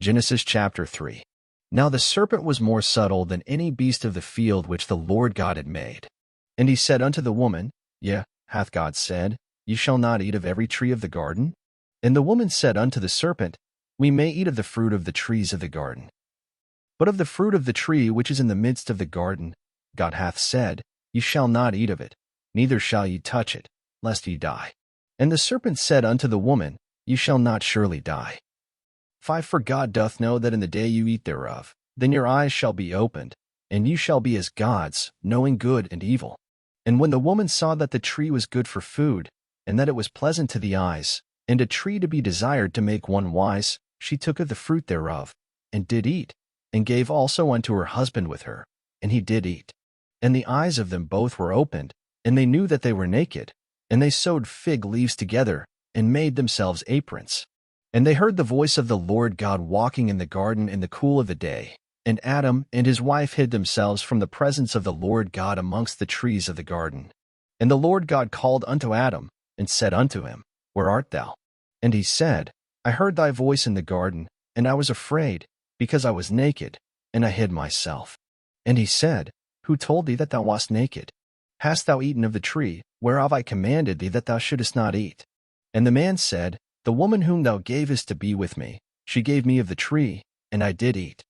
Genesis chapter 3. Now the serpent was more subtle than any beast of the field which the Lord God had made. And he said unto the woman, Yea, hath God said, Ye shall not eat of every tree of the garden? And the woman said unto the serpent, We may eat of the fruit of the trees of the garden. But of the fruit of the tree which is in the midst of the garden, God hath said, Ye shall not eat of it, neither shall ye touch it, lest ye die. And the serpent said unto the woman, Ye shall not surely die. 5 For God doth know that in the day you eat thereof, then your eyes shall be opened, and ye shall be as gods, knowing good and evil. And when the woman saw that the tree was good for food, and that it was pleasant to the eyes, and a tree to be desired to make one wise, she took of the fruit thereof, and did eat, and gave also unto her husband with her, and he did eat. And the eyes of them both were opened, and they knew that they were naked, and they sewed fig leaves together, and made themselves aprons. And they heard the voice of the Lord God walking in the garden in the cool of the day. And Adam and his wife hid themselves from the presence of the Lord God amongst the trees of the garden. And the Lord God called unto Adam, and said unto him, Where art thou? And he said, I heard thy voice in the garden, and I was afraid, because I was naked, and I hid myself. And he said, Who told thee that thou wast naked? Hast thou eaten of the tree, whereof I commanded thee that thou shouldest not eat? And the man said, The woman whom thou gavest to be with me, she gave me of the tree, and I did eat.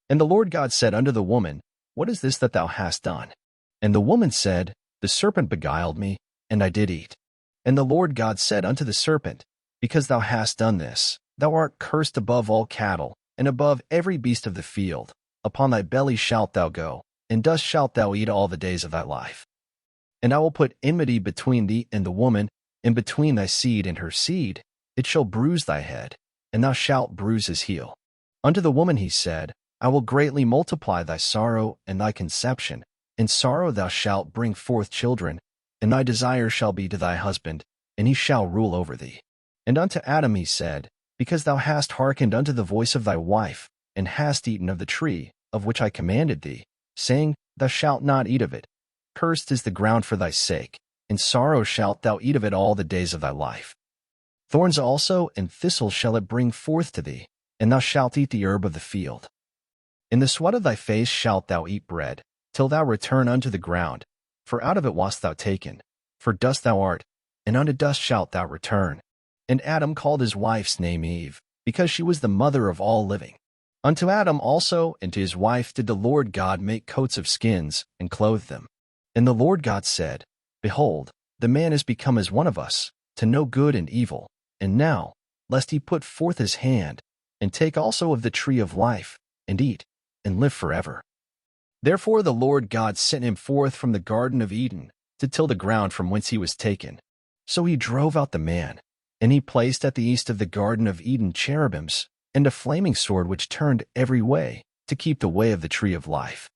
And the Lord God said unto the woman, What is this that thou hast done? And the woman said, The serpent beguiled me, and I did eat. And the Lord God said unto the serpent, Because thou hast done this, thou art cursed above all cattle, and above every beast of the field. Upon thy belly shalt thou go, and dust shalt thou eat all the days of thy life. And I will put enmity between thee and the woman, and between thy seed and her seed. It shall bruise thy head, and thou shalt bruise his heel. Unto the woman he said, I will greatly multiply thy sorrow and thy conception. In sorrow thou shalt bring forth children, and thy desire shall be to thy husband, and he shall rule over thee. And unto Adam he said, Because thou hast hearkened unto the voice of thy wife, and hast eaten of the tree, of which I commanded thee, saying, Thou shalt not eat of it. Cursed is the ground for thy sake, in sorrow shalt thou eat of it all the days of thy life. Thorns also and thistles shall it bring forth to thee, and thou shalt eat the herb of the field. In the sweat of thy face shalt thou eat bread, till thou return unto the ground, for out of it wast thou taken. For dust thou art, and unto dust shalt thou return. And Adam called his wife's name Eve, because she was the mother of all living. Unto Adam also and to his wife did the Lord God make coats of skins, and clothe them. And the Lord God said, Behold, the man is become as one of us, to know good and evil. And now, lest he put forth his hand, and take also of the tree of life, and eat, and live forever. Therefore the Lord God sent him forth from the Garden of Eden, to till the ground from whence he was taken. So he drove out the man, and he placed at the east of the Garden of Eden cherubims, and a flaming sword which turned every way, to keep the way of the tree of life.